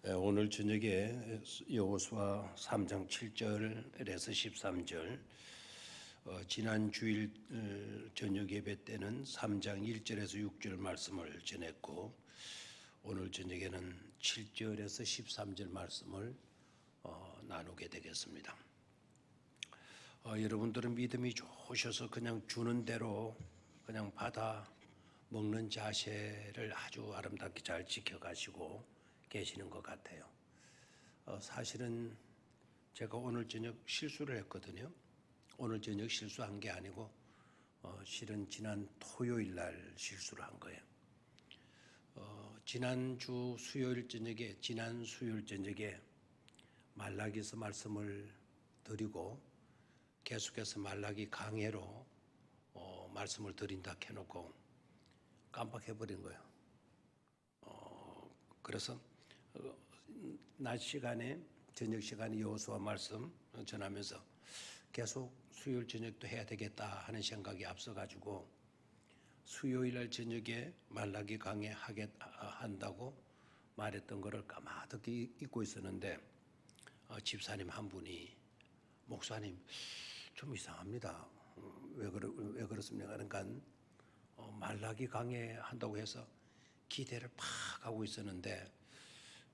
오늘 저녁에 여호수아 3장 7절에서 13절, 지난 주일 저녁 예배 때는 3장 1절에서 6절 말씀을 전했고, 오늘 저녁에는 7절에서 13절 말씀을 나누게 되겠습니다. 여러분들은 믿음이 좋으셔서 그냥 주는 대로 그냥 받아 먹는 자세를 아주 아름답게 잘 지켜가시고 계시는 것 같아요. 사실은 제가 오늘 저녁 실수를 했거든요. 오늘 저녁 실수한 게 아니고 실은 지난 토요일 날 실수를 한 거예요. 지난 수요일 저녁에 말라기서 말씀을 드리고 계속해서 말라기 강해로 말씀을 드린다 해놓고 깜빡해버린 거예요. 그래서 낮 시간에 저녁 시간에 여호수아 말씀 전하면서 계속 수요일 저녁도 해야 되겠다 하는 생각이 앞서가지고 수요일 날 저녁에 말라기 강해 한다고 말했던 것을 까마득히 잊고 있었는데, 집사님 한 분이 목사님 좀 이상합니다. 왜 그렇습니까? 그러니까 말라기 강해 한다고 해서 기대를 팍 하고 있었는데,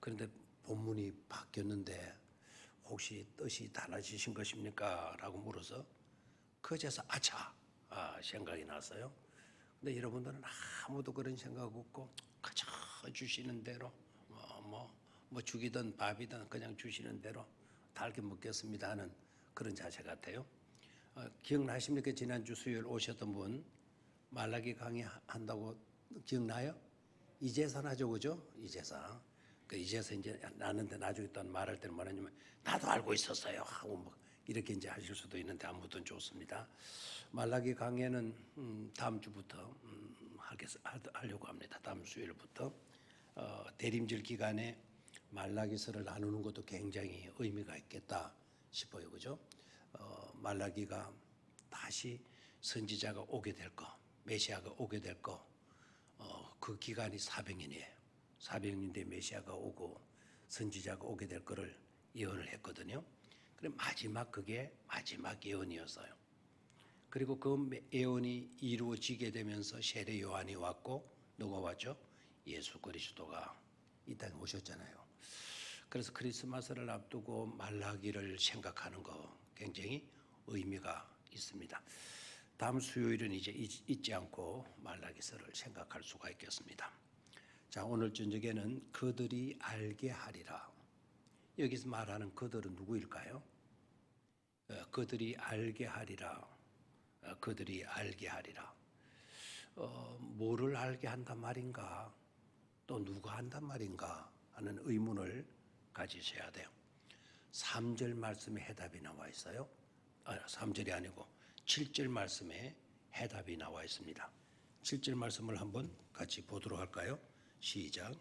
그런데 본문이 바뀌었는데 혹시 뜻이 달라지신 것입니까? 라고 물어서 그제서 생각이 났어요. 근데 여러분들은 아무도 그런 생각 없고 그저 주시는 대로 뭐 죽이든 밥이든 그냥 주시는 대로 달게 먹겠습니다 하는 그런 자세 같아요. 기억나십니까? 지난주 수요일 오셨던 분 말라기 강의한다고 기억나요? 이제서 나죠, 그죠? 이제서 이제 나는데 나중에 또 말할 때는 뭐냐면 나도 알고 있었어요 하고 뭐 이렇게 이제 하실 수도 있는데 아무튼 좋습니다. 말라기 강의는 다음 주부터 하려고 합니다. 다음 수요일부터 대림절 기간에 말라기서를 나누는 것도 굉장히 의미가 있겠다 싶어요, 그죠? 말라기가 다시 선지자가 오게 될 거, 메시아가 오게 될 거, 그 기간이 400년이에요. 400년 뒤에 메시아가 오고 선지자가 오게 될 거를 예언을 했거든요. 그래 그게 마지막 예언이었어요. 그리고 그 예언이 이루어지게 되면서 세례 요한이 왔고 누가 왔죠? 예수 그리스도가 이 땅에 오셨잖아요. 그래서 크리스마스를 앞두고 말라기를 생각하는 거 굉장히 의미가 있습니다. 다음 수요일은 이제 잊지 않고 말라기서를 생각할 수가 있겠습니다. 자, 오늘 저녁에는 그들이 알게 하리라. 여기서 말하는 그들은 누구일까요? 그들이 알게 하리라. 그들이 알게 하리라. 뭐를 알게 한단 말인가? 또 누가 한단 말인가? 하는 의문을 가지셔야 돼요. 3절 말씀에 해답이 나와 있어요. 3절이 아니고 7절 말씀에 해답이 나와 있습니다. 7절 말씀을 한번 같이 보도록 할까요? 시작.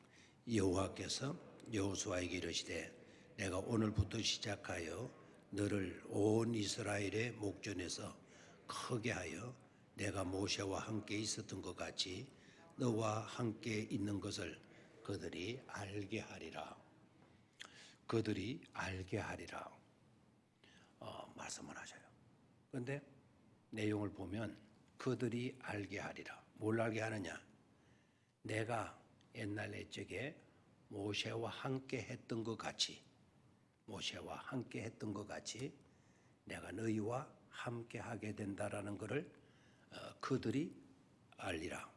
여호와께서 여호수아에게 이르시되 내가 오늘부터 시작하여 너를 온 이스라엘의 목전에서 크게 하여 내가 모세와 함께 있었던 것 같이 너와 함께 있는 것을 그들이 알게 하리라. 그들이 알게 하리라 말씀을 하셔요. 그런데 내용을 보면 그들이 알게 하리라. 뭘 알게 하느냐? 내가 옛날 옛적에 모세와 함께 했던 것 같이 내가 너희와 함께 하게 된다라는 것을 그들이 알리라.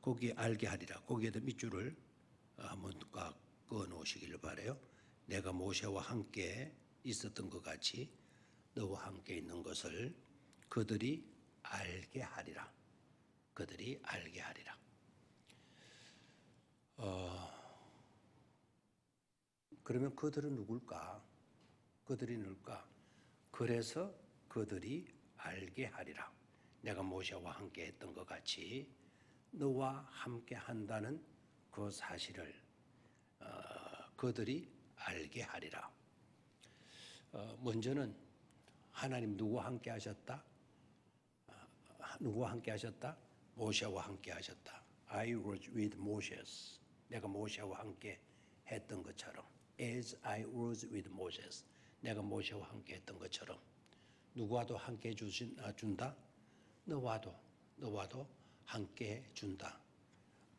거기 알게 하리라. 거기에다 밑줄을 한번 그어 놓으시기를 바라요. 내가 모세와 함께 있었던 것 같이 너와 함께 있는 것을 그들이 알게 하리라. 그들이 알게 하리라. 그러면 그들은 누굴까? 그래서 그들이 알게 하리라. 내가 모세와 함께 했던 것 같이 너와 함께 한다는 그 사실을 그들이 알게 하리라. 먼저는 하나님 누구와 함께 하셨다? 모세와 함께 하셨다. I was with Moses. 내가 모세와 함께 했던 것처럼 as I was with Moses 내가 모세와 함께 했던 것처럼 누구와도 함께 준다? 너와도 함께 준다.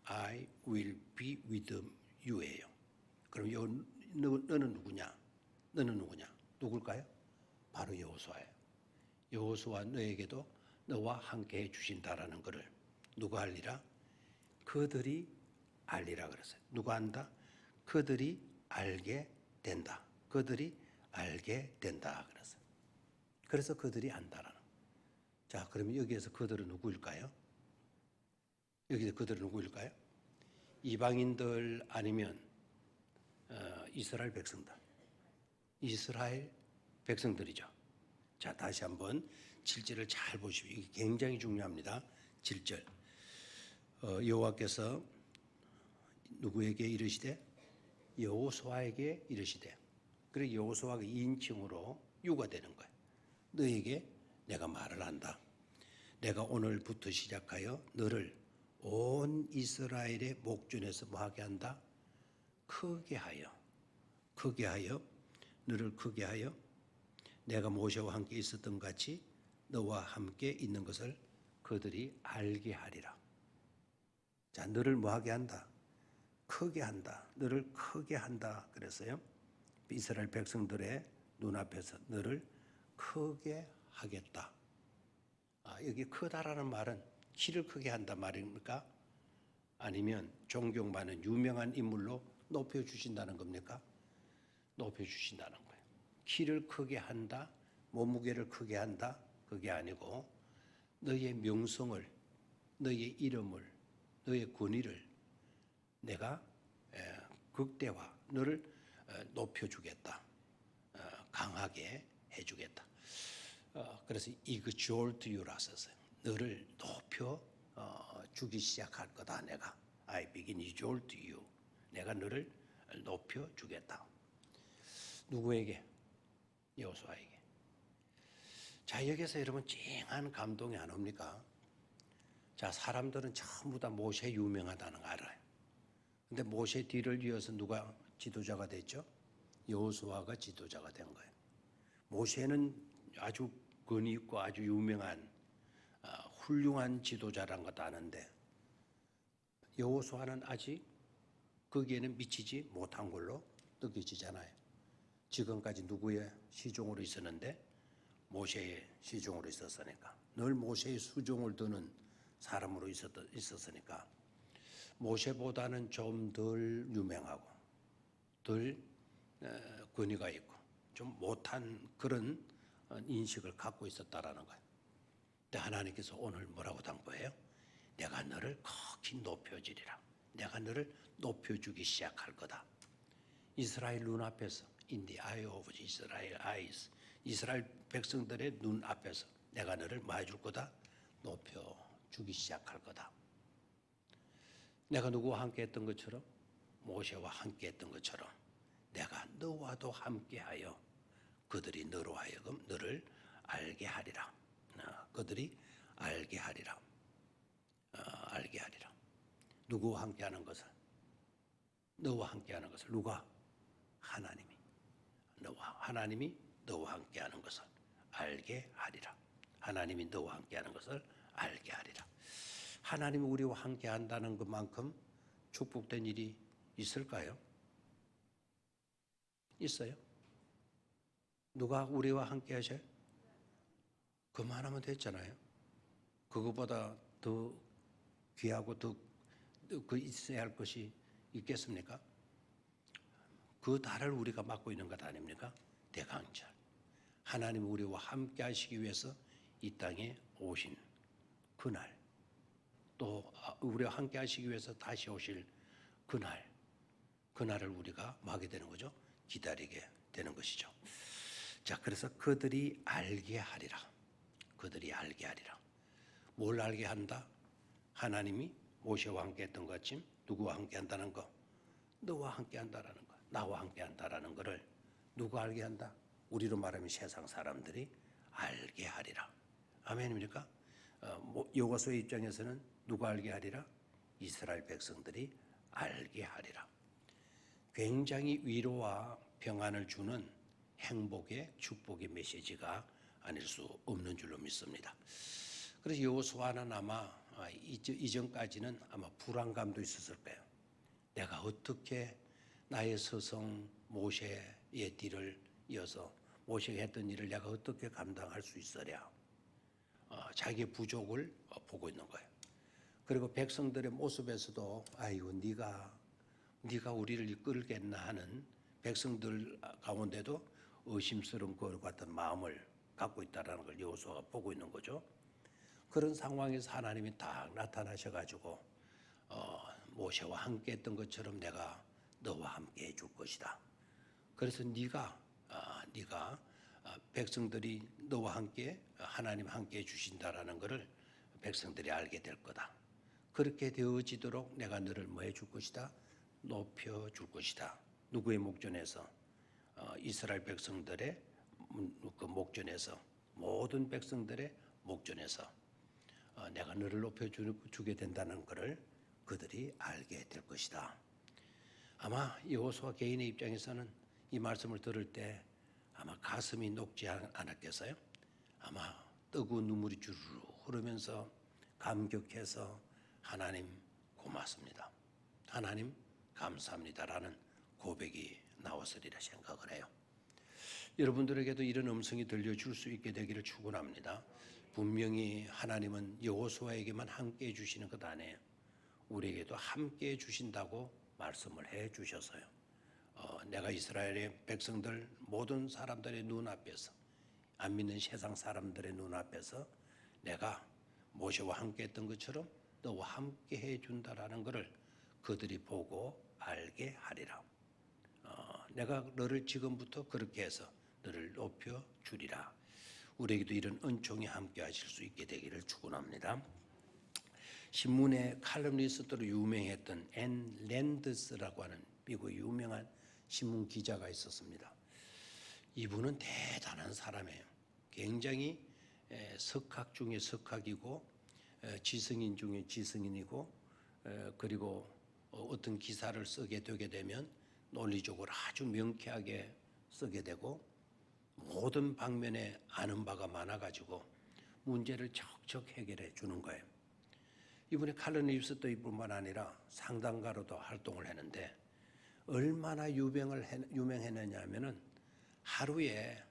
I will be with you예요. 그럼 너는 누구냐? 너는 누구냐? 누굴까요? 바로 여호수아예요. 여호수아 너에게도 너와 함께 해 주신다라는 것을 누가 알리라? 그들이 알리라 그랬어요. 누가 안다? 그들이 알게 된다. 그들이 알게 된다 그랬어요. 그래서 그들이 안다라는. 자, 그러면 여기에서 그들은 누구일까요? 여기서 그들은 누구일까요? 이방인들 아니면 이스라엘 백성들. 이스라엘 백성들이죠. 자, 다시 한번 7절을 잘 보십시오. 이게 굉장히 중요합니다. 7절. 여호와께서 누구에게 이르시되? 여호수아에게 이르시되. 그리고 여호수아가 2인칭으로 유가되는 거예요. 너에게 내가 말을 한다. 내가 오늘부터 시작하여 너를 온 이스라엘의 목전에서 뭐하게 한다? 크게 하여 너를 크게 하여 내가 모세와 함께 있었던 같이 너와 함께 있는 것을 그들이 알게 하리라. 자, 너를 뭐하게 한다? 크게 한다. 너를 크게 한다 그랬어요. 이스라엘 백성들의 눈앞에서 너를 크게 하겠다. 여기 크다라는 말은 키를 크게 한다 말입니까? 아니면 존경받는 유명한 인물로 높여주신다는 겁니까? 높여주신다는 거예요. 키를 크게 한다, 몸무게를 크게 한다, 그게 아니고 너의 명성을, 너의 이름을, 너의 권위를 내가 극대화, 너를 높여주겠다, 강하게 해주겠다. 그래서 exalt you라 썼어요. 너를 높여 주기 시작할 거다. 내가 I begin exalt you. 내가 너를 높여 주겠다. 누구에게? 여호수아에게. 자, 여기서 여러분 찡한 감동이 안 옵니까? 자, 사람들은 전부 다 모세 유명하다는 거 알아요. 근데 모세 뒤를 이어서 누가 지도자가 됐죠? 여호수아가 지도자가 된 거예요. 모세는 아주 권위 있고 아주 유명한 훌륭한 지도자란 것도 아는데 여호수아는 아직 거기에는 미치지 못한 걸로 느껴지잖아요. 지금까지 누구의 시종으로 있었는데? 모세의 시종으로 있었으니까. 늘 모세의 수종을 두는 사람으로 있었으니까 모세보다는 좀 덜 유명하고 덜 권위가 있고 좀 못한 그런 인식을 갖고 있었다라는 거예요. 근데 하나님께서 오늘 뭐라고 당부해요? 내가 너를 크게 높여주리라. 내가 너를 높여주기 시작할 거다. 이스라엘 눈앞에서 in the eye of Israel eyes 이스라엘 백성들의 눈앞에서 내가 너를 뭐 해줄 거다? 높여주기 시작할 거다. 내가 누구와 함께 했던 것처럼 모세와 함께 했던 것처럼 내가 너와도 함께하여 그들이 너로 하여금 너를 알게 하리라. 그들이 알게 하리라. 알게 하리라. 누구와 함께하는 것을? 너와 함께하는 것을. 누가? 하나님이. 하나님이 너와 함께하는 것을 알게 하리라. 하나님이 너와 함께하는 것을 알게 하리라. 하나님이 우리와 함께한다는 것만큼 축복된 일이 있을까요? 있어요? 누가 우리와 함께 하셔요? 그만하면 됐잖아요. 그것보다 더 귀하고 더 그 있어야 할 것이 있겠습니까? 그 달을 우리가 맡고 있는 것 아닙니까? 대강절. 하나님 우리와 함께 하시기 위해서 이 땅에 오신 그날, 또 우리와 함께 하시기 위해서 다시 오실 그날을 우리가 하게 되는 거죠. 기다리게 되는 것이죠. 자, 그래서 그들이 알게 하리라. 그들이 알게 하리라. 뭘 알게 한다? 하나님이 모세와 함께 했던 것 같이 누구와 함께 한다는 거? 너와 함께 한다라는 거. 나와 함께 한다라는 거를 누가 알게 한다? 우리로 말하면 세상 사람들이 알게 하리라. 아멘입니까? 여호수아의 입장에서는 누가 알게 하리라? 이스라엘 백성들이 알게 하리라. 굉장히 위로와 평안을 주는 행복의 축복의 메시지가 아닐 수 없는 줄로 믿습니다. 그래서 여호수아는 아마 이전까지는 아마 불안감도 있었을 거예요. 내가 어떻게 나의 스승 모세의 뒤를 이어서 모세가 했던 일을 내가 어떻게 감당할 수 있으랴. 자기의 부족을 보고 있는 거예요. 그리고 백성들의 모습에서도 아이고 네가 우리를 이끌겠나 하는 백성들 가운데도 의심스러운 것 같은 마음을 갖고 있다는 걸 여호수아가 보고 있는 거죠. 그런 상황에서 하나님이 딱 나타나셔가지고 모세와 함께했던 것처럼 내가 너와 함께 해줄 것이다. 그래서 네가 백성들이 너와 함께 하나님 함께 해주신다라는 것을 백성들이 알게 될 거다. 그렇게 되어지도록 내가 너를 뭐 해줄 것이다? 높여줄 것이다. 누구의 목전에서? 이스라엘 백성들의 그 목전에서, 모든 백성들의 목전에서 내가 너를 높여주게 된다는 것을 그들이 알게 될 것이다. 아마 여호수아 개인의 입장에서는 이 말씀을 들을 때 아마 가슴이 녹지 않았겠어요? 아마 뜨거운 눈물이 주르르 흐르면서 감격해서 하나님 고맙습니다. 하나님 감사합니다라는 고백이 나왔으리라 생각을 해요. 여러분들에게도 이런 음성이 들려줄 수 있게 되기를 축원합니다. 분명히 하나님은 여호수아에게만 함께 해주시는 것 아니에요. 우리에게도 함께 해주신다고 말씀을 해주셔서요. 내가 이스라엘의 백성들 모든 사람들의 눈앞에서, 안 믿는 세상 사람들의 눈앞에서 내가 모세와 함께 했던 것처럼 너와 함께 해준다라는 것을 그들이 보고 알게 하리라. 내가 너를 지금부터 그렇게 해서 너를 높여주리라. 우리에게도 이런 은총이 함께 하실 수 있게 되기를 축원합니다. 신문의 칼럼니스트로 유명했던 앤 랜드스라고 하는 미국 유명한 신문 기자가 있었습니다. 이분은 대단한 사람이에요. 굉장히 석학 중에 석학이고 지성인 중에 지성인이고 그리고 어떤 기사를 쓰게 되게 되면 논리적으로 아주 명쾌하게 쓰게 되고 모든 방면에 아는 바가 많아가지고 문제를 척척 해결해 주는 거예요. 이분이 칼럼니스트 이뿐만 아니라 상담가로도 활동을 했는데 얼마나 유명했느냐 하면은 하루에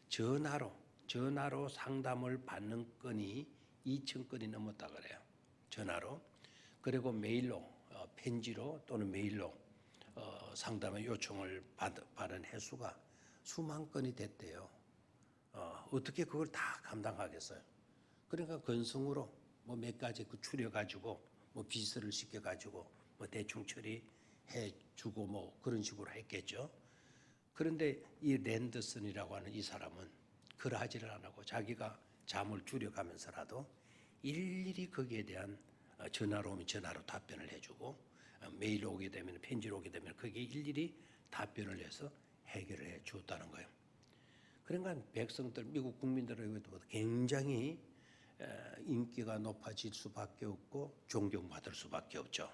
전화로 상담을 받는 건이 2,000건이 넘었다 그래요. 전화로. 그리고 메일로, 편지로 또는 메일로 상담의 요청을 받은 횟수가 수만 건이 됐대요. 어떻게 그걸 다 감당하겠어요? 그러니까 건성으로 뭐 몇 가지 추려가지고 뭐 비서를 시켜가지고 뭐 대충 처리해주고 뭐 그런 식으로 했겠죠. 그런데 이 랜더슨이라고 하는 이 사람은 그러하지를 안 하고 자기가 잠을 줄여가면서라도 일일이 거기에 대한 전화로 오면 전화로 답변을 해주고 메일로 오게 되면 편지로 오게 되면 거기에 일일이 답변을 해서 해결을 해 주었다는 거예요. 그러니까 백성들, 미국 국민들에게도 굉장히 인기가 높아질 수밖에 없고 존경받을 수밖에 없죠.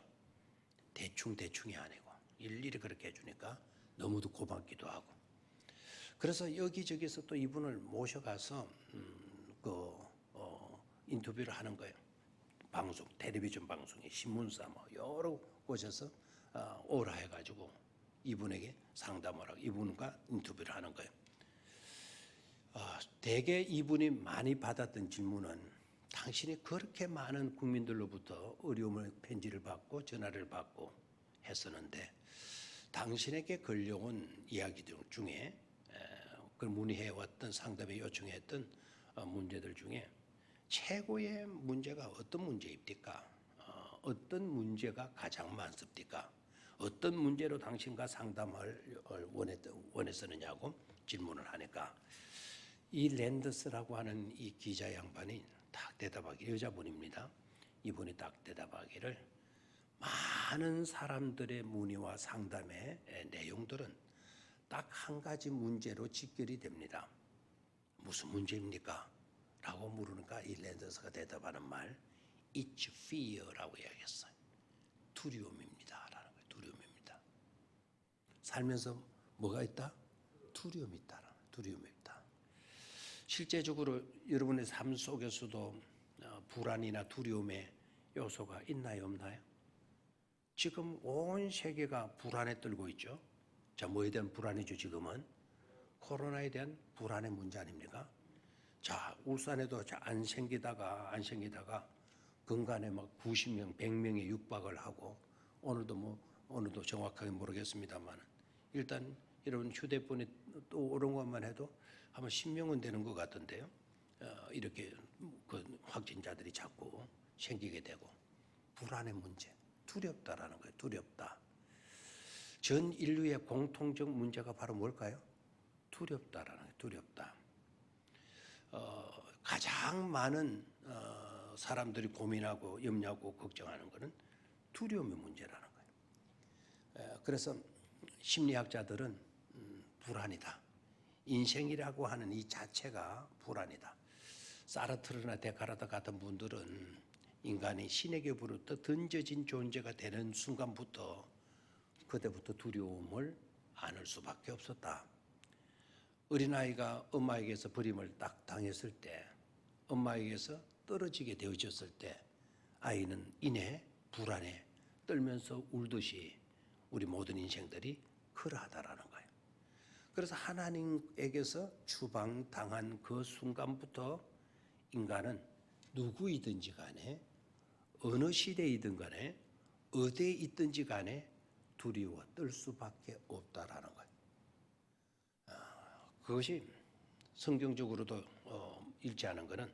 대충이 아니고 일일이 그렇게 해주니까 너무도 고맙기도 하고. 그래서 여기저기서 또 이분을 모셔가서 인터뷰를 하는 거예요. 방송, 텔레비전 방송에 신문사 뭐 여러 곳에서 오라 해가지고 이분에게 상담을 하고 이분과 인터뷰를 하는 거예요. 대개 이분이 많이 받았던 질문은 당신이 그렇게 많은 국민들로부터 어려움을 편지를 받고 전화를 받고 했었는데 당신에게 걸려온 이야기들 중에 그 문의해왔던 상담에 요청했던 문제들 중에 최고의 문제가 어떤 문제입니까? 어떤 문제가 가장 많습니까? 어떤 문제로 당신과 상담을 원했었느냐고 질문을 하니까 이 랜더스라고 하는 이 기자 양반이 딱 대답하기, 여자분입니다. 이분이 딱 대답하기를 많은 사람들의 문의와 상담의 내용들은 딱 한 가지 문제로 직결이 됩니다. 무슨 문제입니까? 라고 물으니까 이 랜더스가 대답하는 말, It's fear라고 이야기했어요. 두려움입니다라는 거예요. 두려움입니다. 살면서 뭐가 있다? 두려움이 있다. 두려움이 있다. 실제적으로 여러분의 삶 속에서도 불안이나 두려움의 요소가 있나요, 없나요? 지금 온 세계가 불안에 떨고 있죠. 자, 뭐에 대한 불안이죠, 지금은? 코로나에 대한 불안의 문제 아닙니까? 자, 울산에도 안 생기다가 근간에 막 90명, 100명에 육박을 하고 오늘도 오늘도 정확하게 모르겠습니다만 일단 여러분 휴대폰에 또 오른 것만 해도 아마 10명은 되는 것 같던데요. 이렇게 그 확진자들이 자꾸 생기게 되고 불안의 문제, 두렵다라는 거예요. 두렵다. 전 인류의 공통적 문제가 바로 뭘까요? 두렵다라는 거예요. 두렵다. 가장 많은 사람들이 고민하고 염려하고 걱정하는 것은 두려움의 문제라는 거예요. 그래서 심리학자들은 불안이다. 인생이라고 하는 이 자체가 불안이다. 사르트르나 데카르트 같은 분들은 인간이 신에게부터 던져진 존재가 되는 순간부터 그때부터 두려움을 안을 수밖에 없었다. 어린아이가 엄마에게서 버림을 딱 당했을 때, 엄마에게서 떨어지게 되어졌을 때 아이는 이내 불안에 떨면서 울듯이 우리 모든 인생들이 그러하다라는 거예요. 그래서 하나님에게서 추방당한 그 순간부터 인간은 누구이든지 간에 어느 시대이든 간에 어디에 있든지 간에 두려워 떨 수밖에 없다라는 거예요. 그것이 성경적으로도 일치하는 것은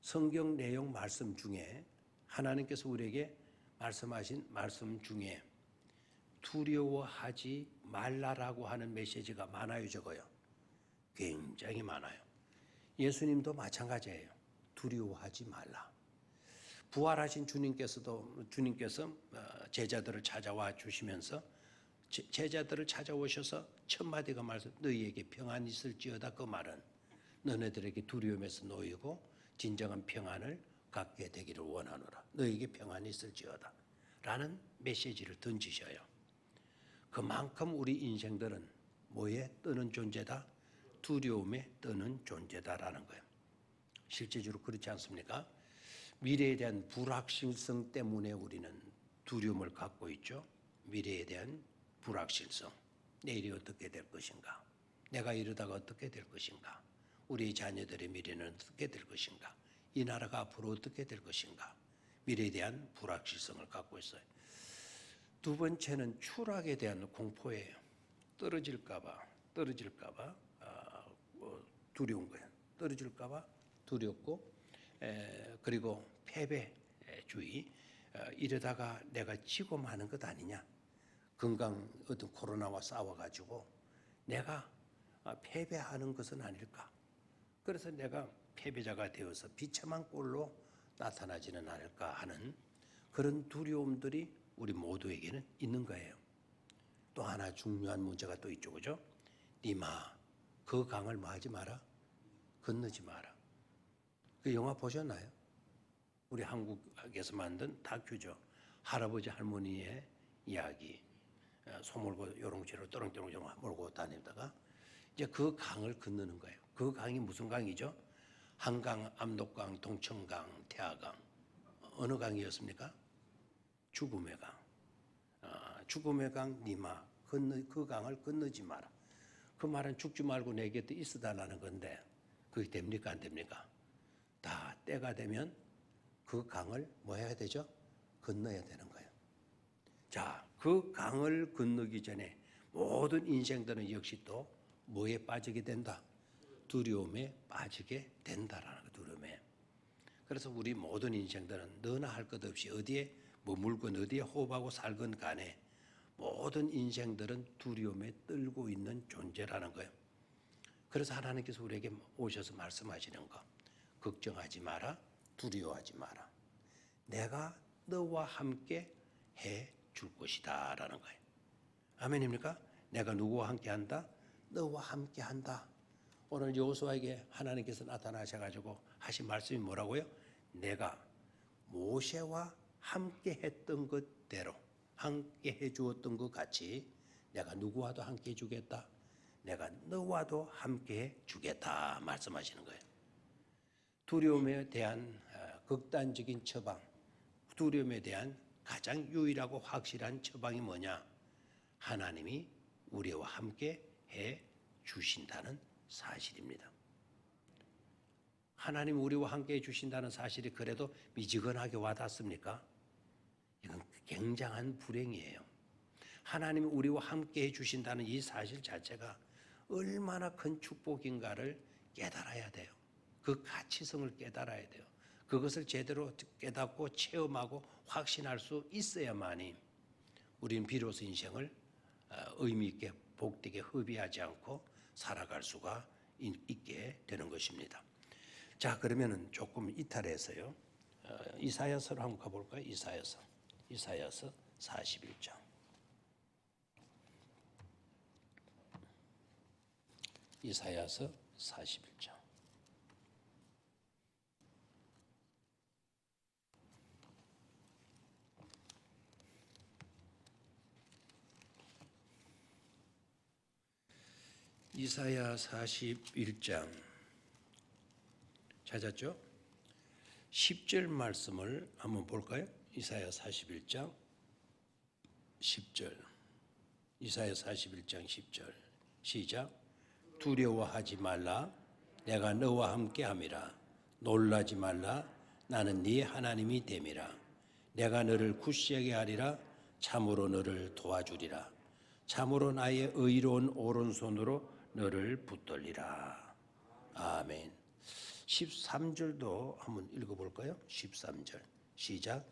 성경 내용 말씀 중에 하나님께서 우리에게 말씀하신 말씀 중에 두려워하지 말라라고 하는 메시지가 많아요, 적어요? 굉장히 많아요. 예수님도 마찬가지예요. 두려워하지 말라. 부활하신 주님께서 제자들을 찾아와 주시면서 제자들을 찾아오셔서 첫 마디가 말씀, 너희에게 평안이 있을지어다. 그 말은 너네들에게 두려움에서 놓이고 진정한 평안을 갖게 되기를 원하노라. 너희에게 평안이 있을지어다 라는 메시지를 던지셔요. 그만큼 우리 인생들은 뭐에 떠는 존재다? 두려움에 떠는 존재다라는 거예요. 실제적으로 그렇지 않습니까? 미래에 대한 불확실성 때문에 우리는 두려움을 갖고 있죠. 미래에 대한 불확실성. 내일이 어떻게 될 것인가? 내가 이러다가 어떻게 될 것인가? 우리 자녀들의 미래는 어떻게 될 것인가? 이 나라가 앞으로 어떻게 될 것인가? 미래에 대한 불확실성을 갖고 있어요. 두 번째는 추락에 대한 공포예요. 떨어질까봐 두려운 거예요. 떨어질까봐 두렵고, 그리고 패배주의. 이러다가 내가 지고 마는 것 아니냐? 어떤 코로나와 싸워가지고 내가 패배하는 것은 아닐까? 그래서 내가 패배자가 되어서 비참한 꼴로 나타나지는 않을까 하는 그런 두려움들이 우리 모두에게는 있는 거예요. 또 하나 중요한 문제가 또 있죠, 그죠? 니마, 그 강을 뭐 하지 마라? 건너지 마라. 그 영화 보셨나요? 우리 한국에서 만든 다큐죠. 할아버지 할머니의 이야기. 소 몰고 요롱지로 또렁또렁 몰고 다니다가 이제 그 강을 건너는 거예요. 그 강이 무슨 강이죠? 한강, 압록강, 동천강, 태화강. 어느 강이었습니까? 죽음의 강. 죽음의 강 니마, 그 강을 건너지 마라. 그 말은 죽지 말고 내 곁에 있어달라는 건데 그게 됩니까, 안 됩니까? 다 때가 되면 그 강을 뭐 해야 되죠? 건너야 되는 거예요. 자, 그 강을 건너기 전에 모든 인생들은 역시 또 뭐에 빠지게 된다? 두려움에 빠지게 된다라는 거, 두려움에. 그래서 우리 모든 인생들은 너나 할 것 없이 어디에 머물건 어디에 호흡하고 살건 간에 모든 인생들은 두려움에 떨고 있는 존재라는 거예요. 그래서 하나님께서 우리에게 오셔서 말씀하시는 거, 걱정하지 마라, 두려워하지 마라. 내가 너와 함께 해 줄 것이다 라는 거예요. 아멘입니까? 내가 누구와 함께 한다? 너와 함께 한다. 오늘 여호수아에게 하나님께서 나타나셔가지고 하신 말씀이 뭐라고요? 내가 모세와 함께 했던 것 대로 함께 해주었던 것 같이 내가 누구와도 함께 해주겠다. 내가 너와도 함께 해주겠다 말씀하시는 거예요. 두려움에 대한 극단적인 처방, 두려움에 대한 가장 유일하고 확실한 처방이 뭐냐? 하나님이 우리와 함께 해 주신다는 사실입니다. 하나님 우리와 함께 해 주신다는 사실이 그래도 미지근하게 와닿습니까? 이건 굉장한 불행이에요. 하나님이 우리와 함께 해 주신다는 이 사실 자체가 얼마나 큰 축복인가를 깨달아야 돼요. 그 가치성을 깨달아야 돼요. 그것을 제대로 깨닫고 체험하고 확신할 수 있어야만이 우리는 비로소 인생을 의미 있게 복되게 허비하지 않고 살아갈 수가 있게 되는 것입니다. 자, 그러면은 조금 이탈해서요. 이사야서로 한번 가볼까요? 이사야서 41장. 이사야서 41장. 이사야 41장 찾았죠? 10절 말씀을 한번 볼까요? 이사야 41장 10절. 이사야 41장 10절. 시작. 두려워하지 말라. 내가 너와 함께 함이라. 놀라지 말라. 나는 네 하나님이 됨이라. 내가 너를 굳세게 하리라. 참으로 너를 도와주리라. 참으로 나의 의로운 오른손으로 너를 붙들리라. 아멘. 13절도 한번 읽어볼까요? 13절 시작.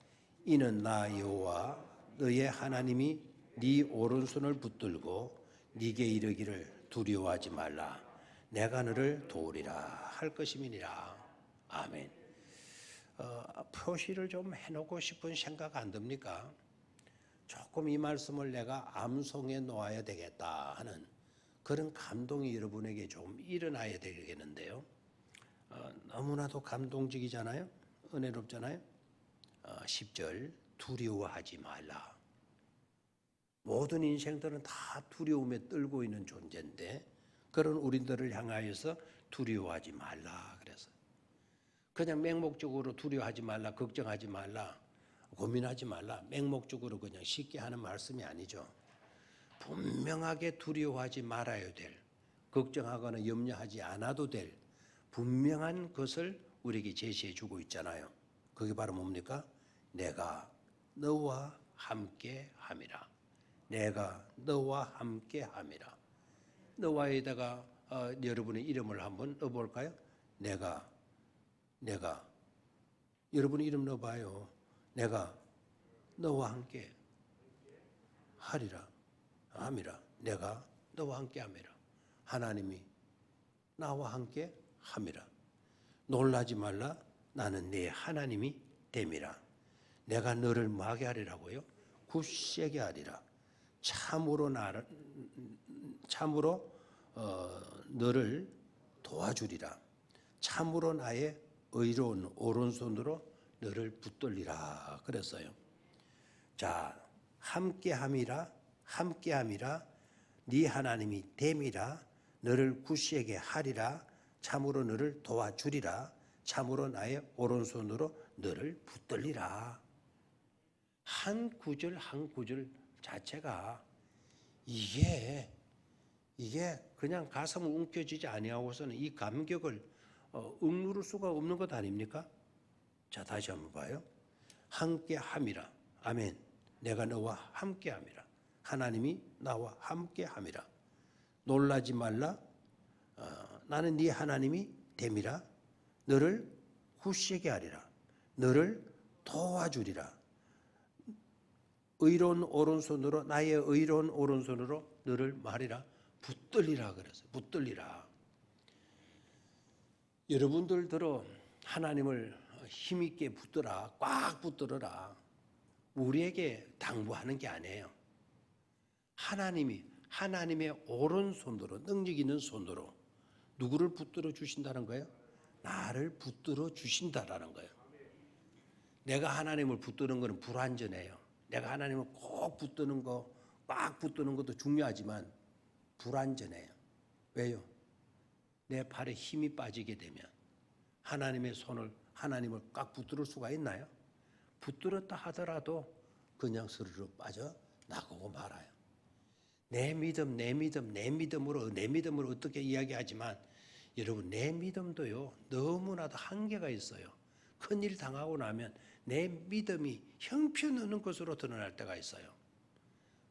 이는 나 여호와 너의 하나님이 네 오른손을 붙들고 네게 이르기를 두려워하지 말라. 내가 너를 도우리라 할 것임이니라. 아멘. 표시를 좀 해놓고 싶은 생각 안 듭니까? 조금 이 말씀을 내가 암송해 놓아야 되겠다 하는 그런 감동이 여러분에게 좀 일어나야 되겠는데요. 너무나도 감동적이잖아요. 은혜롭잖아요. 10절 두려워하지 말라. 모든 인생들은 다 두려움에 떨고 있는 존재인데 그런 우리들을 향하여서 두려워하지 말라 그래서 그냥 맹목적으로 두려워하지 말라, 걱정하지 말라, 고민하지 말라, 맹목적으로 그냥 쉽게 하는 말씀이 아니죠. 분명하게 두려워하지 말아야 될, 걱정하거나 염려하지 않아도 될 분명한 것을 우리에게 제시해 주고 있잖아요. 그게 바로 뭡니까? 내가 너와 함께 함이라. 내가 너와 함께 함이라. 너와에다가 여러분의 이름을 한번 넣어볼까요? 내가 여러분의 이름 넣어봐요. 내가 너와 함께 하리라. 함이라. 내가 너와 함께 함이라. 하나님이 나와 함께 함이라. 놀라지 말라. 나는 네 하나님이 됨이라. 내가 너를 뭐하게 하리라고요? 굳세게 하리라. 참으로 너를 도와주리라. 참으로 나의 의로운 오른손으로 너를 붙들리라 그랬어요. 자, 함께함이라 네 하나님이 됨이라. 너를 굳세게 하리라. 참으로 너를 도와주리라. 참으로 나의 오른손으로 너를 붙들리라. 한 구절 한 구절 자체가 이게 그냥 가슴을 움켜쥐지 아니하고서는 이 감격을 억누를 수가 없는 것 아닙니까? 자, 다시 한번 봐요. 함께함이라. 아멘. 내가 너와 함께함이라. 하나님이 나와 함께함이라. 놀라지 말라. 나는 네 하나님이 됨이라. 너를 굳세게 하리라. 너를 도와주리라. 의로운 오른손으로 나의 의로운 오른손으로 너를 말이라 붙들리라 그랬어요. 붙들리라. 여러분들들은 하나님을 힘있게 붙들어 꽉 붙들어라. 우리에게 당부하는 게 아니에요. 하나님이 하나님의 오른손으로 능력 있는 손으로 누구를 붙들어 주신다는 거예요? 나를 붙들어 주신다라는 거예요. 내가 하나님을 붙드는 것은 불완전해요. 내가 하나님을 꼭 붙드는 거, 꽉 붙드는 것도 중요하지만 불완전해요. 왜요? 내 팔에 힘이 빠지게 되면 하나님의 손을, 하나님을 꽉 붙들 수가 있나요? 붙들었다 하더라도 그냥 스르르 빠져 나가고 말아요. 내 믿음으로 어떻게 이야기하지만 여러분, 내 믿음도요, 너무나도 한계가 있어요. 큰일 당하고 나면 내 믿음이 형편없는 것으로 드러날 때가 있어요.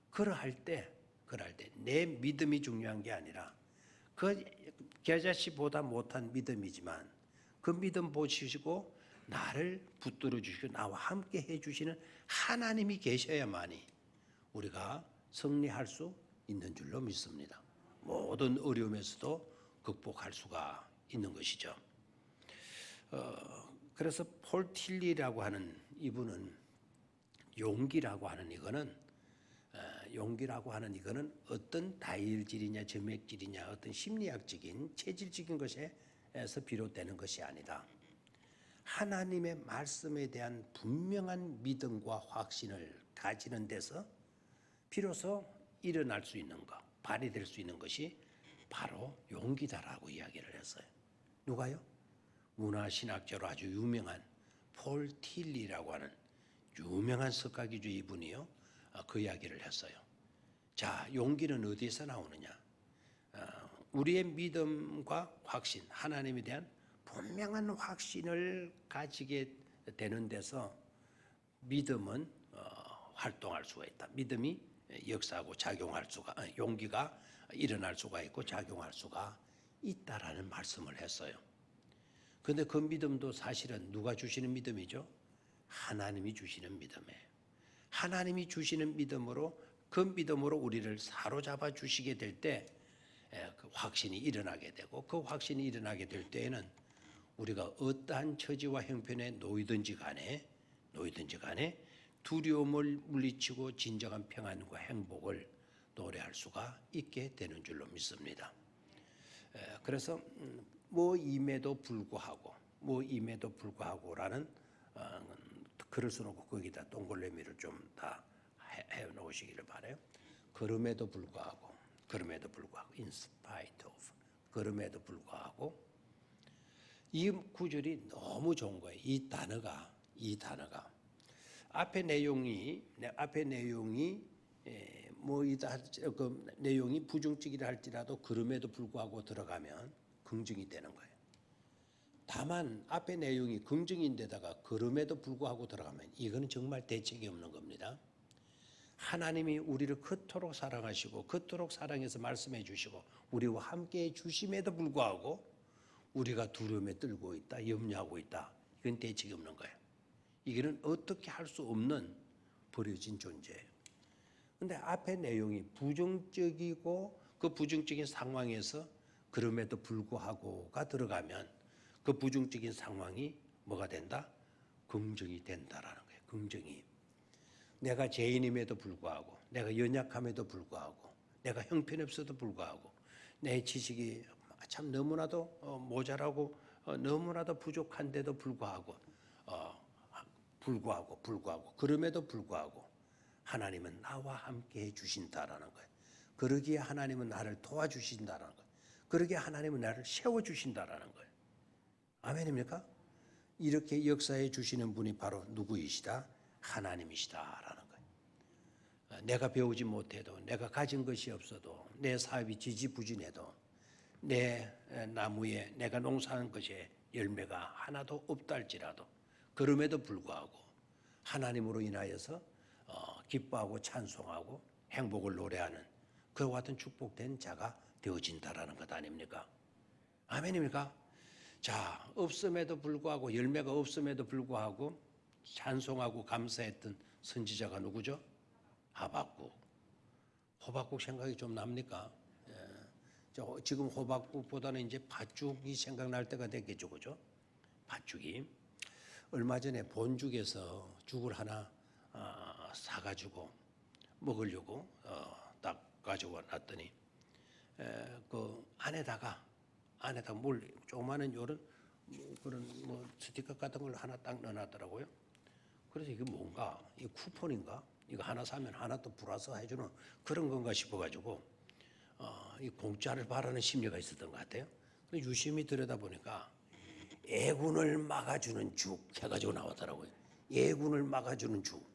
그럴 때 내 믿음이 중요한 게 아니라 그 겨자씨보다 못한 믿음이지만 그 믿음 보시고 나를 붙들어 주시고 나와 함께 해주시는 하나님이 계셔야만이 우리가 승리할 수 있는 줄로 믿습니다. 모든 어려움에서도 극복할 수가 있는 것이죠. 그래서 폴 틸리라고 하는 이분은 용기라고 하는 이거는 어떤 다혈질이냐 점액질이냐 어떤 심리학적인 체질적인 것에서 비롯되는 것이 아니다. 하나님의 말씀에 대한 분명한 믿음과 확신을 가지는 데서 비로소 일어날 수 있는 것, 발휘될 수 있는 것이 바로 용기다라고 이야기를 했어요. 누가요? 문화신학자로 아주 유명한 폴 틸리라고 하는 유명한 석가기주의 분이요. 그 이야기를 했어요. 자, 용기는 어디에서 나오느냐? 우리의 믿음과 확신, 하나님에 대한 분명한 확신을 가지게 되는 데서 믿음은 활동할 수가 있다. 믿음이 역사하고 작용할 수가, 용기가 일어날 수가 있고 작용할 수가 있다라는 말씀을 했어요. 그런데 그 믿음도 사실은 누가 주시는 믿음이죠? 하나님이 주시는 믿음이에요. 하나님이 주시는 믿음으로 그 믿음으로 우리를 사로잡아 주시게 될 때 그 확신이 일어나게 되고 그 확신이 일어나게 될 때에는 우리가 어떠한 처지와 형편에 놓이든지 간에 두려움을 물리치고 진정한 평안과 행복을 노래할 수가 있게 되는 줄로 믿습니다. 그래서 뭐임에도 불구하고라는 글을 써놓고 거기다 동글레미를 좀 다 해놓으시기를 바라요. 그럼에도 불구하고 in spite of 그럼에도 불구하고 이 구절이 너무 좋은 거예요. 이 단어가 앞에 내용이 그 내용이 부정적이라 할지라도 그럼에도 불구하고 들어가면 긍정이 되는 거예요. 다만 앞에 내용이 긍정인데다가 그럼에도 불구하고 들어가면 이거는 정말 대책이 없는 겁니다. 하나님이 우리를 그토록 사랑하시고 그토록 사랑해서 말씀해 주시고 우리와 함께해 주심에도 불구하고 우리가 두려움에 떨고 있다, 염려하고 있다. 이건 대책이 없는 거예요. 이거는 어떻게 할 수 없는 버려진 존재예요. 그런데 앞에 내용이 부정적이고 그 부정적인 상황에서 그럼에도 불구하고가 들어가면 그 부정적인 상황이 뭐가 된다? 긍정이 된다라는 거예요. 긍정이. 내가 죄인임에도 불구하고 내가 연약함에도 불구하고 내가 형편없어도 불구하고 내 지식이 참 너무나도 모자라고 너무나도 부족한데도 불구하고 그럼에도 불구하고 하나님은 나와 함께 해주신다라는 거예요. 그러기에 하나님은 나를 도와주신다라는 거예요. 그러기에 하나님은 나를 세워주신다라는 거예요. 아멘입니까? 이렇게 역사해 주시는 분이 바로 누구이시다? 하나님이시다라는 거예요. 내가 배우지 못해도 내가 가진 것이 없어도 내 사업이 지지부진해도 내 나무에 내가 농사한 것에 열매가 하나도 없다 할지라도 그럼에도 불구하고 하나님으로 인하여서 기뻐하고 찬송하고 행복을 노래하는 그와 같은 축복된 자가 되어진다라는 것 아닙니까? 아멘입니까? 자, 없음에도 불구하고 열매가 없음에도 불구하고 찬송하고 감사했던 선지자가 누구죠? 하박국. 호박국 생각이 좀 납니까? 지금 호박국보다는 이제 팥죽이 생각날 때가 됐겠죠, 그죠? 팥죽이. 얼마 전에 본죽에서 죽을 하나 사가지고 먹으려고 딱 가지고 놨더니 그 안에다가 물 조그마한 요런 그런 스티커 같은 걸 하나 딱 넣어놨더라고요. 그래서 이게 뭔가 이 쿠폰인가 이거 하나 사면 하나 또 플러스 해주는 그런 건가 싶어가지고 이 공짜를 바라는 심리가 있었던 것 같아요. 유심히 들여다보니까 애군을 막아주는 죽 해가지고 나오더라고요. 애군을 막아주는 죽.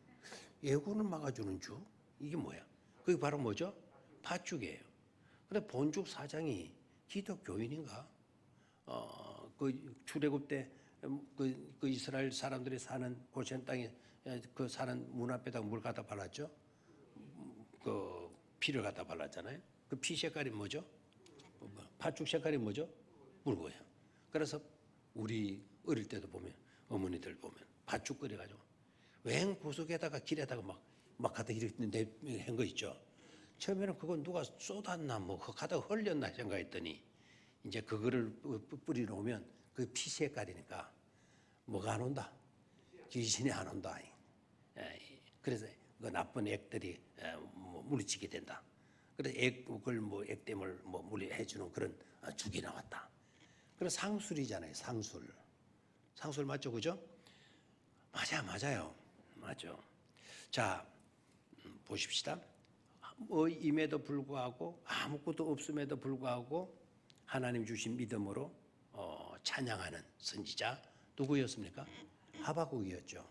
애군을 막아주는 죽? 이게 뭐야? 그게 바로 뭐죠? 팥죽이에요. 근데 본죽 사장이 기독교인인가? 그 출애굽 때 그 이스라엘 사람들이 사는 고센 땅에 그 사는 문 앞에다가 물 갖다 발랐죠? 그 피를 갖다 발랐잖아요. 그 피 색깔이 뭐죠? 팥죽 색깔이 뭐죠? 붉어요. 그래서 우리 어릴 때도 보면 어머니들 보면 팥죽 끓여가지고 웽 구석에다가 길에다가 막 갖다 이렇게 내한 거 있죠. 처음에는 그건 누가 쏟았나 뭐 갖다 흘렸나 생각했더니 이제 그거를 뿌리 놓으면 그 피 색깔이니까 뭐가 안 온다? 귀신이 안 온다. 그래서 그 나쁜 액들이 물리치게 된다. 그래서 그걸 액땜을 물리해주는 그런 죽이 나왔다. 그래서 상술이잖아요. 상술 맞죠, 그죠? 맞아요. 맞죠. 자, 보십시다. 임에도 불구하고 아무것도 없음에도 불구하고 하나님 주신 믿음으로 찬양하는 선지자 누구였습니까? 하박국이었죠.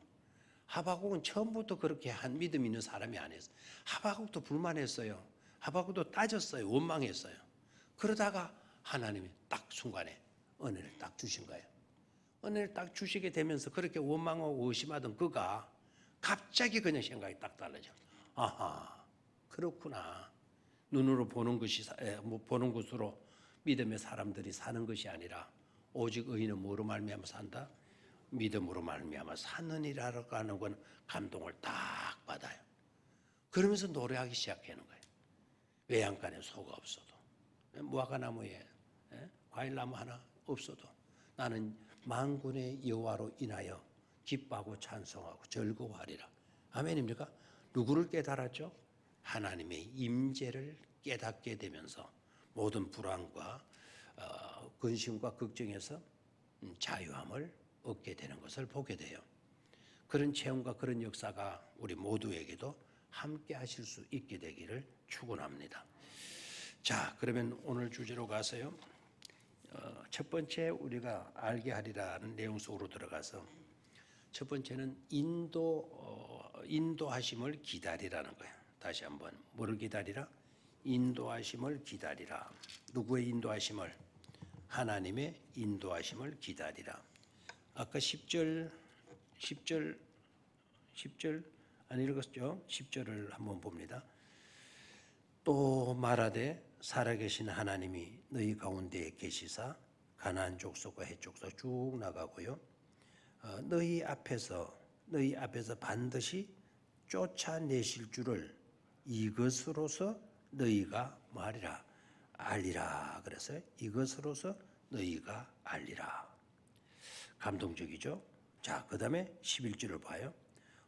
하박국은 처음부터 그렇게 한 믿음 있는 사람이 아니었어요. 하박국도 불만했어요. 하박국도 따졌어요. 원망했어요. 그러다가 하나님이 딱 순간에 은혜를 딱 주신 거예요. 은혜를 딱 주시게 되면서 그렇게 원망하고 의심하던 그가 갑자기 그냥 생각이 딱 달라져. 아하, 그렇구나. 눈으로 보는 것이 보는 것으로 믿음의 사람들이 사는 것이 아니라 오직 의인은 뭐로 말미암아 산다? 믿음으로 말미암아 사느니라고 하는 건 감동을 딱 받아요. 그러면서 노래하기 시작하는 거예요. 외양간에 소가 없어도 무화과나무에 과일나무 하나 없어도 나는 만군의 여호와로 인하여 기뻐하고 찬송하고 즐거워하리라. 아멘입니까? 누구를 깨달았죠? 하나님의 임재를 깨닫게 되면서 모든 불안과 근심과 걱정에서 자유함을 얻게 되는 것을 보게 돼요. 그런 체험과 그런 역사가 우리 모두에게도 함께 하실 수 있게 되기를 축원합니다. 자, 그러면 오늘 주제로 가서요. 첫 번째 우리가 알게 하리라는 내용 속으로 들어가서 첫 번째는 인도하심을 기다리라는 거예요. 다시 한번 뭐를 기다리라? 인도하심을 기다리라. 누구의 인도하심을? 하나님의 인도하심을 기다리라. 아까 10절 안 읽었죠? 10절을 한번 봅니다. 또 말하되 살아계신 하나님이 너희 가운데에 계시사 가나안 족속과 헷 족속 쭉 나가고요. 너희 앞에서 반드시 쫓아내실 줄을 이것으로서 너희가 말이라 알리라. 그래서 이것으로서 너희가 알리라. 감동적이죠. 자, 그 다음에 11절을 봐요.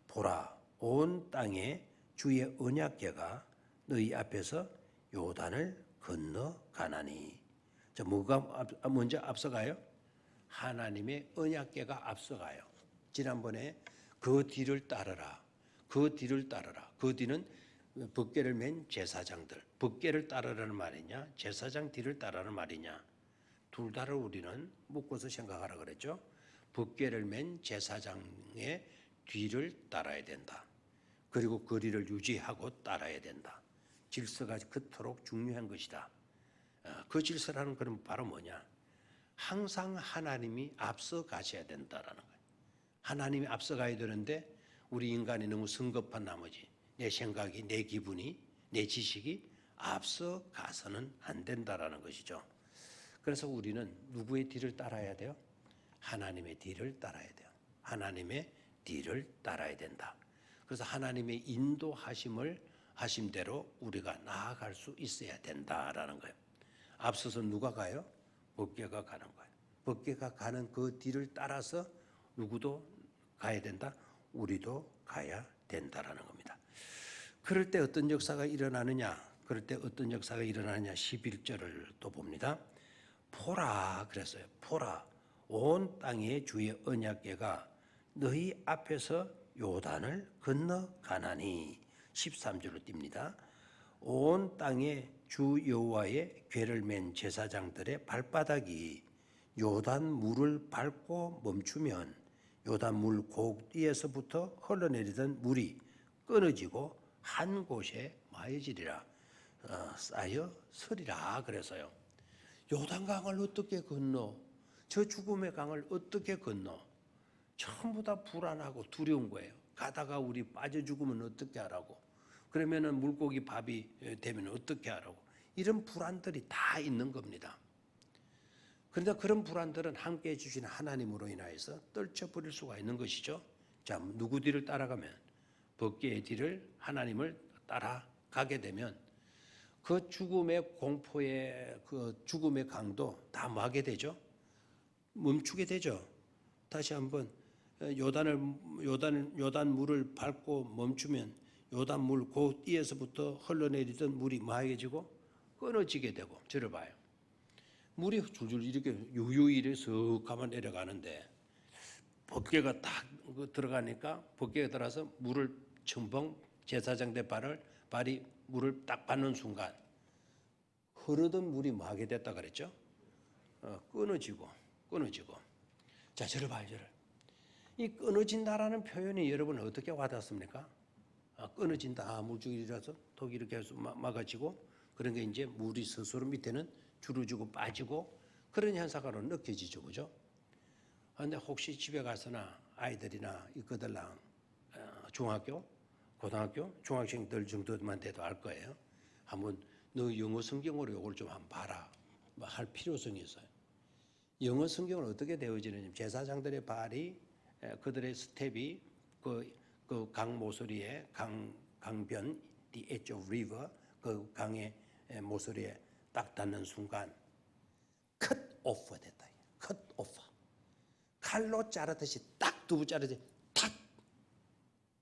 보라, 온 땅에 주의 언약궤가 너희 앞에서 요단을 건너가나니. 자, 뭐가 먼저 앞서가요? 하나님의 언약궤가 앞서가요. 지난번에 그 뒤를 따르라. 그 뒤는 법궤를 맨 제사장들. 법궤를 따르라는 말이냐, 제사장 뒤를 따르라는 말이냐. 둘 다를 우리는 묶어서 생각하라 그랬죠. 법궤를 맨 제사장의 뒤를 따라야 된다. 그리고 거리를 유지하고 따라야 된다. 질서가 그토록 중요한 것이다. 그 질서라는 것은 바로 뭐냐? 항상 하나님이 앞서 가셔야 된다라는 거예요. 하나님이 앞서 가야 되는데 우리 인간이 너무 성급한 나머지 내 생각이, 내 기분이, 내 지식이 앞서 가서는 안 된다라는 것이죠. 그래서 우리는 누구의 뒤를 따라야 돼요? 하나님의 뒤를 따라야 돼요. 하나님의 뒤를 따라야 된다. 그래서 하나님의 하심대로 우리가 나아갈 수 있어야 된다라는 거예요. 앞서서 누가 가요? 법궤가 가는 거예요. 법궤가 가는 그 뒤를 따라서 누구도 가야 된다. 우리도 가야 된다라는 겁니다. 그럴 때 어떤 역사가 일어나느냐? 11절을 또 봅니다. 보라 그랬어요. 보라, 온 땅에 주의 언약궤가 너희 앞에서 요단을 건너가나니. 13절로 띱니다. 온 땅에 주 여호와의 궤를 맨 제사장들의 발바닥이 요단 물을 밟고 멈추면 요단 물 꼭지에서부터 흘러내리던 물이 끊어지고 한 곳에 마여지리라. 쌓여 서리라. 그래서요, 요단강을 어떻게 건너, 저 죽음의 강을 어떻게 건너, 전부 다 불안하고 두려운 거예요. 가다가 우리 빠져 죽으면 어떻게 하라고, 그러면은 물고기 밥이 되면 어떻게 하라고, 이런 불안들이 다 있는 겁니다. 그런데 그런 불안들은 함께해 주시는 하나님으로 인하여서 떨쳐버릴 수가 있는 것이죠. 자, 누구 뒤를 따라가면, 법궤의 뒤를, 하나님을 따라가게 되면 그 죽음의 공포의 그 죽음의 강도 다 뭐하게 되죠? 멈추게 되죠. 다시 한번, 요단 물을 밟고 멈추면 요단 물 꼭지에서부터 흘러내리던 물이 뭐하게지고 끊어지게 되고. 저를 봐요. 물이 줄줄 이렇게 유유히 슥 가만 내려가는데 법궤가 딱 들어가니까, 법궤가 들어가서 물을 첨벙, 제사장대 발이 물을 딱 받는 순간 흐르던 물이 뭐하게 됐다 그랬죠? 끊어지고. 자, 저를 봐요. 이 끊어진다라는 표현이 여러분 어떻게 와닿습니까? 끊어진다. 물줄기라서 턱이 이렇게 해서 막아지고, 그런 게 이제 물이 스스로 밑에는 줄어지고 빠지고 그런 현상으로 느껴지죠. 그죠? 그런데 혹시 집에 가서나 아이들이나 그들랑 중학교, 고등학교, 중학생들 정도만 돼도 알 거예요. 한번 너 영어 성경으로 이걸 좀 한번 봐라. 할 필요성이 있어요. 영어 성경은 어떻게 되어지느냐, 제사장들의 발이, 그들의 스텝이 그 강 모서리에, 강변, the edge of river, 그 강의 모서리에 딱 닿는 순간 cut off 됐다. cut off. 칼로 자르듯이 딱 두부 자르듯이 탁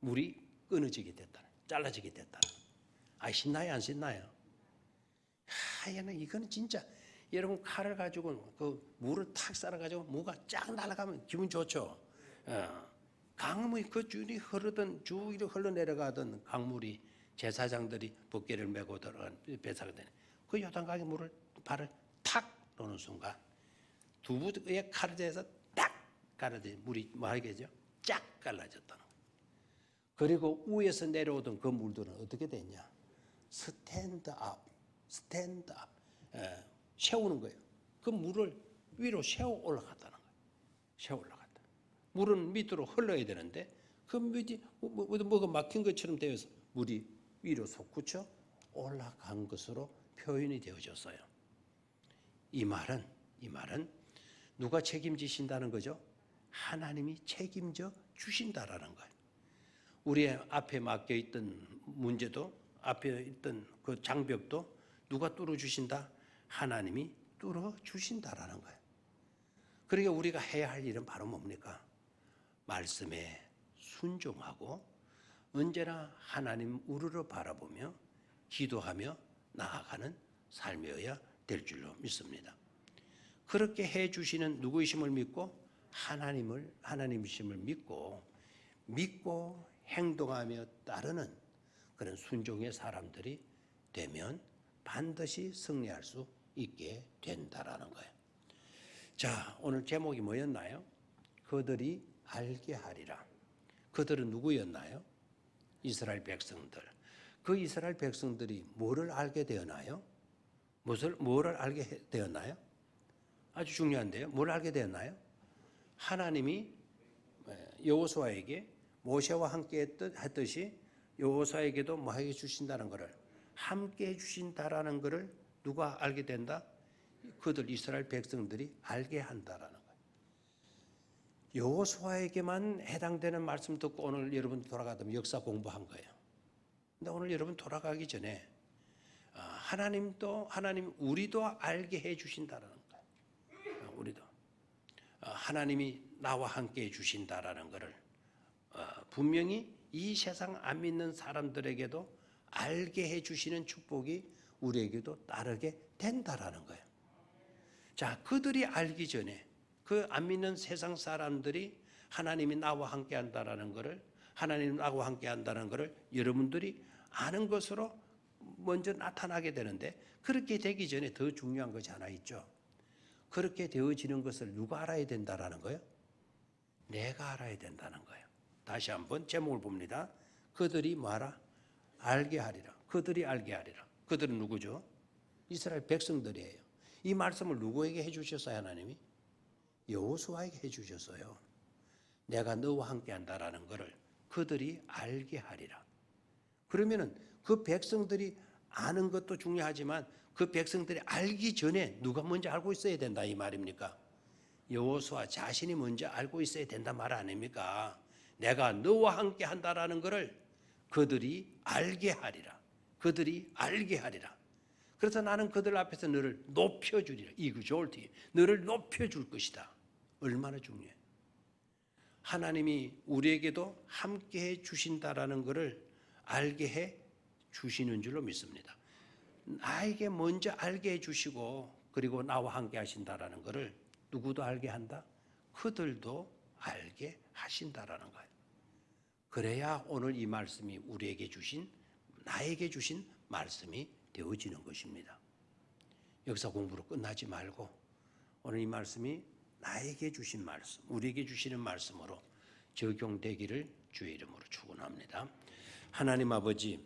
물이 끊어지게 됐다. 잘라지게 됐다. 신나요, 안 신나요? 이건 진짜, 여러분 칼을 가지고 그 물을 탁 썰어가지고 무가 쫙 날아가면 기분 좋죠. 강물이 그 줄이 주위로 흘러내려가던 강물이 제사장들이 법궤를 메고 들어간 배사가 되네. 그 요단강의 물을 발을 탁 놓는 순간 두부의 칼에 대해서 딱 갈아져 물이 뭐하게죠? 쫙 갈라졌다는 거예요. 그리고 위에서 내려오던 그 물들은 어떻게 됐냐? 스탠드업. 세우는 거예요. 그 물을 위로 세워 올라갔다는 거예요. 세워 올라갔다. 물은 밑으로 흘러야 되는데 그 밑이 뭐가 막힌 것처럼 되어서 물이 위로 솟구쳐 올라간 것으로 표현이 되어졌어요. 이 말은 누가 책임지신다는 거죠? 하나님이 책임져 주신다라는 거예요. 우리의 앞에 맡겨 있던 문제도, 앞에 있던 그 장벽도 누가 뚫어주신다? 하나님이 뚫어주신다라는 거예요. 그러니까 우리가 해야 할 일은 바로 뭡니까? 말씀에 순종하고 언제나 하나님 우러러 바라보며 기도하며 나아가는 삶이어야 될 줄로 믿습니다. 그렇게 해주시는 누구이심을 믿고 하나님이심을 믿고 행동하며 따르는 그런 순종의 사람들이 되면 반드시 승리할 수 있게 된다라는 거예요. 자, 오늘 제목이 뭐였나요? 그들이 알게 하리라. 그들은 누구였나요? 이스라엘 백성들. 그 이스라엘 백성들이 뭐를 알게 되었나요? 뭐를 알게 되었나요? 아주 중요한데요. 뭘 알게 되었나요? 하나님이 여호수아에게 모세와 함께 했듯이 여호수아에게도 뭐 하게 주신다는 것을, 함께 해주신다라는 것을 누가 알게 된다? 그들 이스라엘 백성들이 알게 한다라는 거예요. 여호수아에게만 해당되는 말씀 듣고 오늘 여러분 돌아가면 역사 공부한 거예요. 근데 오늘 여러분 돌아가기 전에 하나님 우리도 알게 해주신다라는 거예요. 우리도 하나님이 나와 함께 해주신다라는 것을 분명히 이 세상 안 믿는 사람들에게도 알게 해주시는 축복이 우리에게도 따르게 된다라는 거예요. 자, 그들이 알기 전에, 그 안 믿는 세상 사람들이 하나님이 나와 함께 한다라는 것을, 하나님 나와 함께 한다는 것을 여러분들이 아는 것으로 먼저 나타나게 되는데 그렇게 되기 전에 더 중요한 것이 하나 있죠. 그렇게 되어지는 것을 누가 알아야 된다라는 거예요? 내가 알아야 된다는 거예요. 다시 한번 제목을 봅니다. 그들이 뭐하라? 알게 하리라. 그들이 알게 하리라. 그들은 누구죠? 이스라엘 백성들이에요. 이 말씀을 누구에게 해주셨어요? 하나님이? 여호수아에게 해주셨어요. 내가 너와 함께 한다라는 것을 그들이 알게 하리라. 그러면은 그 백성들이 아는 것도 중요하지만 그 백성들이 알기 전에 누가 먼저 알고 있어야 된다 이 말입니까? 여호수아 자신이 먼저 알고 있어야 된다 말 아닙니까? 내가 너와 함께 한다라는 것을 그들이 알게 하리라. 그들이 알게 하리라. 그래서 나는 그들 앞에서 너를 높여주리라. 이그졸티. 너를 높여줄 것이다. 얼마나 중요해. 하나님이 우리에게도 함께해 주신다라는 것을 알게 해 주시는 줄로 믿습니다. 나에게 먼저 알게 해주시고 그리고 나와 함께 하신다라는 것을 누구도 알게 한다? 그들도 알게 하신다라는 거예요. 그래야 오늘 이 말씀이 우리에게 주신, 나에게 주신 말씀이 되어지는 것입니다. 여기서 공부로 끝나지 말고 오늘 이 말씀이 나에게 주신 말씀, 우리에게 주시는 말씀으로 적용되기를 주의 이름으로 축원합니다. 하나님 아버지,